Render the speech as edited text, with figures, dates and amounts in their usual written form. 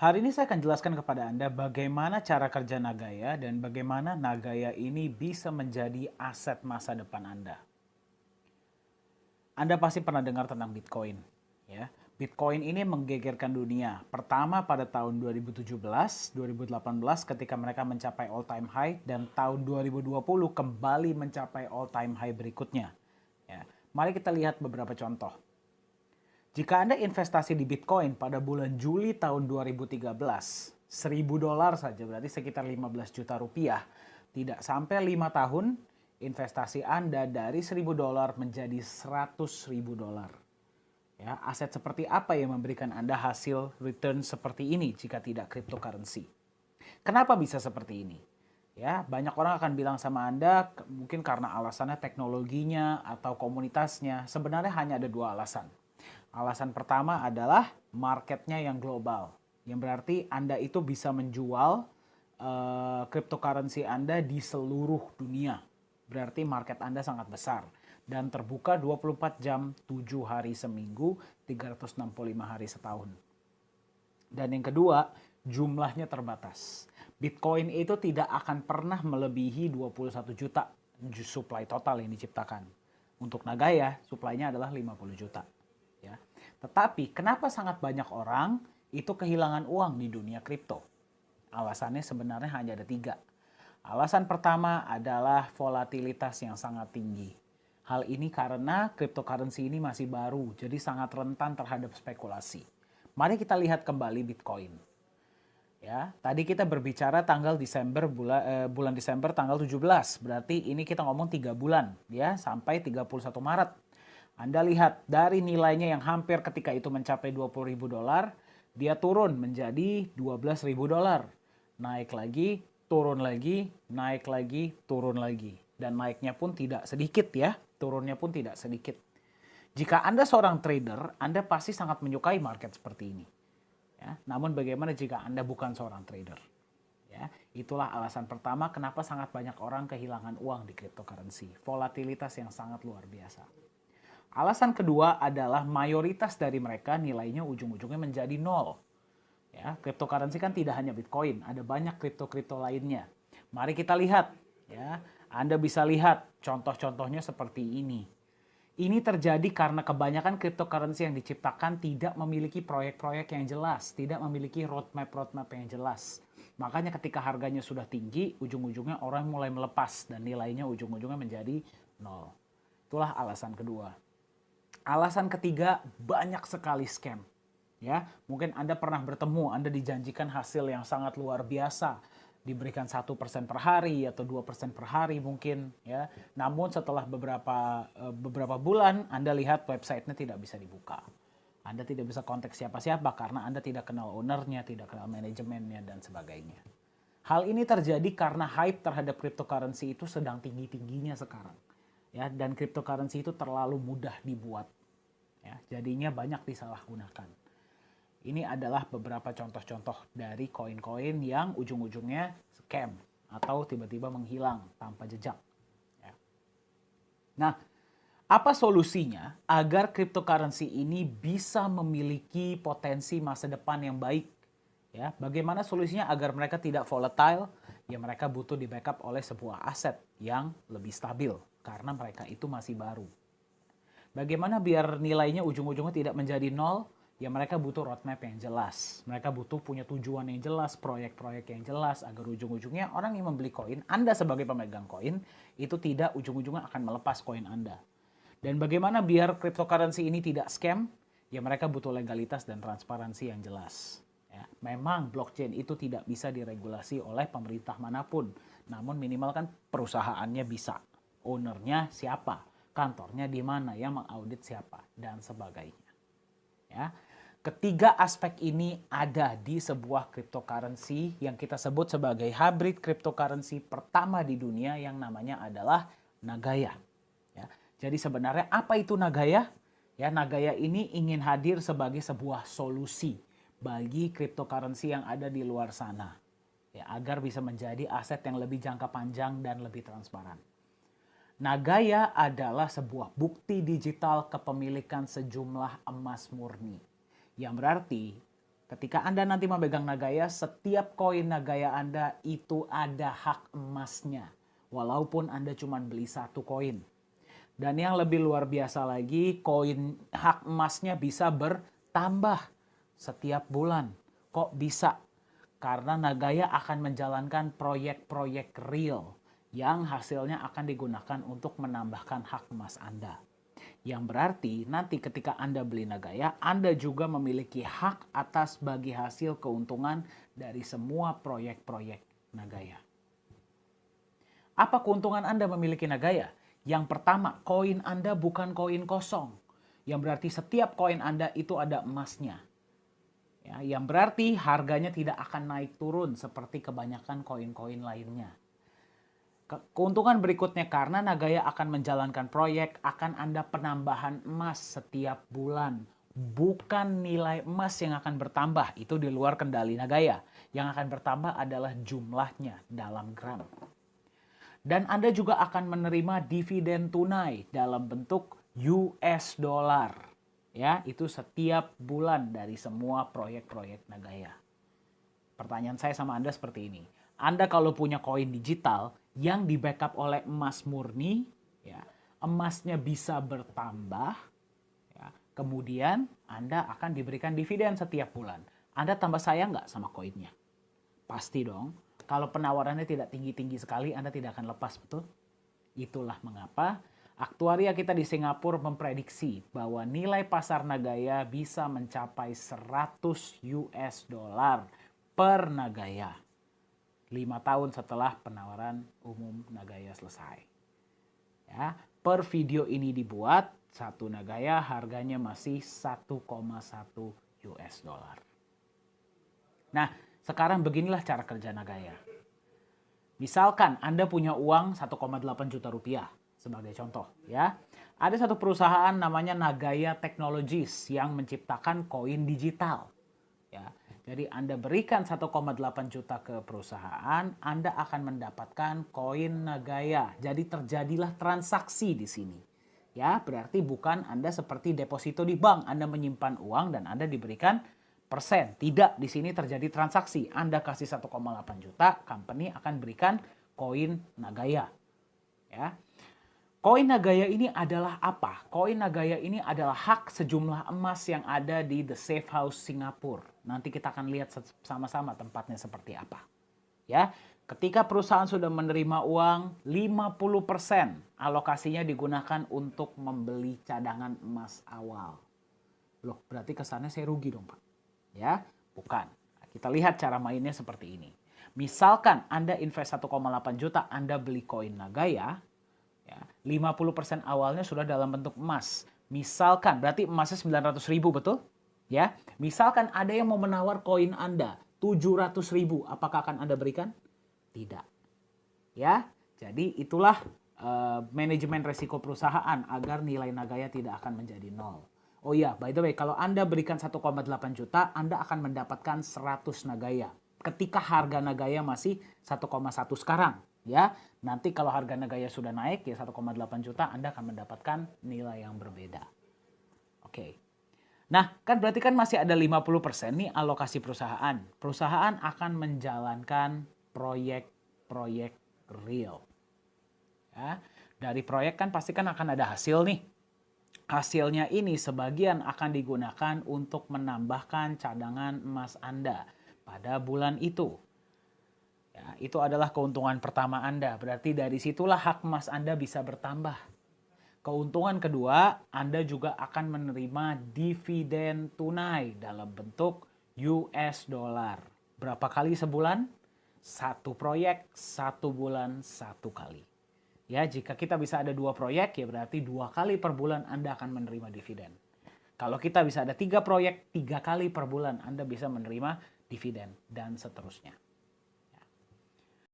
Hari ini saya akan jelaskan kepada Anda bagaimana cara kerja Nagaya dan bagaimana Nagaya ini bisa menjadi aset masa depan Anda. Anda pasti pernah dengar tentang Bitcoin, ya. Bitcoin ini menggegerkan dunia. Pertama pada tahun 2017, 2018 ketika mereka mencapai all time high dan tahun 2020 kembali mencapai all time high berikutnya. Ya. Mari kita lihat beberapa contoh. Jika Anda investasi di Bitcoin pada bulan Juli tahun 2013, $1.000 saja berarti sekitar 15 juta rupiah. Tidak sampai 5 tahun, investasi Anda dari $1.000 menjadi $100.000. Ya, aset seperti apa yang memberikan Anda hasil return seperti ini jika tidak cryptocurrency? Kenapa bisa seperti ini? Ya, banyak orang akan bilang sama Anda mungkin karena alasannya teknologinya atau komunitasnya. Sebenarnya hanya ada dua alasan. Alasan pertama adalah marketnya yang global, yang berarti Anda itu bisa menjual cryptocurrency Anda di seluruh dunia. Berarti market Anda sangat besar dan terbuka 24 jam, 7 hari seminggu, 365 hari setahun. Dan yang kedua, jumlahnya terbatas. Bitcoin itu tidak akan pernah melebihi 21 juta supply total yang diciptakan. Untuk Nagaya, supply-nya adalah 50 juta. Ya. Tetapi kenapa sangat banyak orang itu kehilangan uang di dunia kripto? Alasannya sebenarnya hanya ada tiga. Alasan pertama adalah volatilitas yang sangat tinggi. Hal ini karena cryptocurrency ini masih baru, jadi sangat rentan terhadap spekulasi. Mari kita lihat kembali Bitcoin. Ya, tadi kita berbicara tanggal Desember bulan Desember tanggal 17. Berarti ini kita ngomong 3 bulan ya sampai 31 Maret. Anda lihat dari nilainya yang hampir ketika itu mencapai $20.000, dia turun menjadi $12.000. Naik lagi, turun lagi, naik lagi, turun lagi. Dan naiknya pun tidak sedikit ya, turunnya pun tidak sedikit. Jika Anda seorang trader, Anda pasti sangat menyukai market seperti ini. Ya, namun bagaimana jika Anda bukan seorang trader? Ya, itulah alasan pertama kenapa sangat banyak orang kehilangan uang di cryptocurrency. Volatilitas yang sangat luar biasa. Alasan kedua adalah mayoritas dari mereka nilainya ujung-ujungnya menjadi nol. Ya, cryptocurrency kan tidak hanya Bitcoin, ada banyak kripto-kripto lainnya. Mari kita lihat, ya. Anda bisa lihat contoh-contohnya seperti ini. Ini terjadi karena kebanyakan cryptocurrency yang diciptakan tidak memiliki proyek-proyek yang jelas, tidak memiliki roadmap-roadmap yang jelas. Makanya ketika harganya sudah tinggi, ujung-ujungnya orang mulai melepas dan nilainya ujung-ujungnya menjadi nol. Itulah alasan kedua. Alasan ketiga, banyak sekali scam. Ya, mungkin Anda pernah bertemu, Anda dijanjikan hasil yang sangat luar biasa, diberikan 1% per hari atau 2% per hari mungkin ya. Namun setelah beberapa bulan Anda lihat websitenya tidak bisa dibuka. Anda tidak bisa kontak siapa-siapa karena Anda tidak kenal ownernya, tidak kenal manajemennya dan sebagainya. Hal ini terjadi karena hype terhadap cryptocurrency itu sedang tinggi-tingginya sekarang. Ya, dan cryptocurrency itu terlalu mudah dibuat. Ya, jadinya banyak disalahgunakan. Ini adalah beberapa contoh-contoh dari koin-koin yang ujung-ujungnya scam atau tiba-tiba menghilang tanpa jejak. Ya. Nah, apa solusinya agar cryptocurrency ini bisa memiliki potensi masa depan yang baik? Ya, bagaimana solusinya agar mereka tidak volatile? Ya, mereka butuh di backup oleh sebuah aset yang lebih stabil karena mereka itu masih baru. Bagaimana biar nilainya ujung-ujungnya tidak menjadi nol? Ya mereka butuh roadmap yang jelas. Mereka butuh punya tujuan yang jelas, proyek-proyek yang jelas agar ujung-ujungnya orang yang membeli koin, Anda sebagai pemegang koin, itu tidak ujung-ujungnya akan melepas koin Anda. Dan bagaimana biar cryptocurrency ini tidak scam? Ya mereka butuh legalitas dan transparansi yang jelas. Ya, memang blockchain itu tidak bisa diregulasi oleh pemerintah manapun. Namun minimal kan perusahaannya bisa. Ownernya siapa? Kantornya di mana? Yang mengaudit siapa? Dan sebagainya. Ya. Ketiga aspek ini ada di sebuah cryptocurrency yang kita sebut sebagai hybrid cryptocurrency pertama di dunia yang namanya adalah Nagaya. Ya. Jadi sebenarnya apa itu Nagaya? Ya, Nagaya ini ingin hadir sebagai sebuah solusi bagi cryptocurrency yang ada di luar sana. Ya, agar bisa menjadi aset yang lebih jangka panjang dan lebih transparan. Nagaya adalah sebuah bukti digital kepemilikan sejumlah emas murni. Yang berarti Ketika Anda nanti memegang Nagaya, setiap koin Nagaya Anda itu ada hak emasnya. Walaupun Anda cuma beli satu koin. Dan yang lebih luar biasa lagi, koin hak emasnya bisa bertambah setiap bulan. Kok bisa? Karena Nagaya akan menjalankan proyek-proyek real yang hasilnya akan digunakan untuk menambahkan hak emas Anda. Yang berarti nanti ketika Anda beli Nagaya, Anda juga memiliki hak atas bagi hasil keuntungan dari semua proyek-proyek Nagaya. Apa keuntungan Anda memiliki Nagaya? Yang pertama, koin Anda bukan koin kosong. Yang berarti setiap koin Anda itu ada emasnya. Ya, yang berarti harganya tidak akan naik turun seperti kebanyakan koin-koin lainnya. Keuntungan berikutnya, karena Nagaya akan menjalankan proyek, akan ada penambahan emas setiap bulan. Bukan nilai emas yang akan bertambah, itu di luar kendali Nagaya. Yang akan bertambah adalah jumlahnya dalam gram. Dan Anda juga akan menerima dividen tunai dalam bentuk US dollar. Ya, itu setiap bulan dari semua proyek-proyek Nagaya. Pertanyaan saya sama Anda seperti ini. Anda kalau punya koin digital yang di backup oleh emas murni, ya, emasnya bisa bertambah, ya, kemudian Anda akan diberikan dividen setiap bulan. Anda tambah sayang nggak sama koinnya? Pasti dong. Kalau penawarannya tidak tinggi-tinggi sekali, Anda tidak akan lepas, betul? Itulah mengapa aktuaria kita di Singapura memprediksi bahwa nilai pasar Nagaya bisa mencapai 100 US dollar per Nagaya 5 tahun setelah penawaran umum Nagaya selesai. Ya, per video ini dibuat, satu Nagaya harganya masih 1,1 US dollar. Nah, sekarang beginilah cara kerja Nagaya. Misalkan Anda punya uang 1,8 juta rupiah sebagai contoh, ya. Ada satu perusahaan namanya Nagaya Technologies yang menciptakan koin digital. Ya. Jadi Anda berikan 1,8 juta ke perusahaan, Anda akan mendapatkan koin Nagaya. Jadi terjadilah transaksi di sini. Ya, berarti bukan Anda seperti deposito di bank, Anda menyimpan uang dan Anda diberikan persen. Tidak, di sini terjadi transaksi. Anda kasih 1,8 juta, company akan berikan koin Nagaya. Ya. Koin Nagaya ini adalah apa? Koin Nagaya ini adalah hak sejumlah emas yang ada di The Safe House Singapura. Nanti kita akan lihat sama-sama tempatnya seperti apa. Ya, ketika perusahaan sudah menerima uang, 50% alokasinya digunakan untuk membeli cadangan emas awal. Loh, berarti kesannya saya rugi dong, Pak. Ya, bukan. Kita lihat cara mainnya seperti ini. Misalkan Anda invest 1,8 juta, Anda beli koin Nagaya, ya, 50% awalnya sudah dalam bentuk emas. Misalkan, berarti emasnya 900.000, betul? Ya, misalkan ada yang mau menawar koin Anda 700.000, apakah akan Anda berikan? Tidak. Ya, jadi itulah manajemen resiko perusahaan agar nilai Nagaya tidak akan menjadi nol. Oh iya, by the way, kalau Anda berikan 1,8 juta, Anda akan mendapatkan 100 Nagaya. Ketika harga Nagaya masih 1,1 sekarang. Ya, nanti kalau harga Nagaya sudah naik, ya 1,8 juta, Anda akan mendapatkan nilai yang berbeda. Oke. Nah, kan berarti kan masih ada 50% nih alokasi perusahaan. Perusahaan akan menjalankan proyek-proyek real. Ya, dari proyek kan pasti kan akan ada hasil nih. Hasilnya ini sebagian akan digunakan untuk menambahkan cadangan emas Anda pada bulan itu. Ya, itu adalah keuntungan pertama Anda. Berarti dari situlah hak emas Anda bisa bertambah. Keuntungan kedua, Anda juga akan menerima dividen tunai dalam bentuk US dollar. Berapa kali sebulan? Satu proyek, 1 bulan, 1 kali. Ya, jika kita bisa ada 2 proyek, ya berarti 2 kali per bulan Anda akan menerima dividen. Kalau kita bisa ada 3 proyek, 3 kali per bulan Anda bisa menerima dividen, dan seterusnya.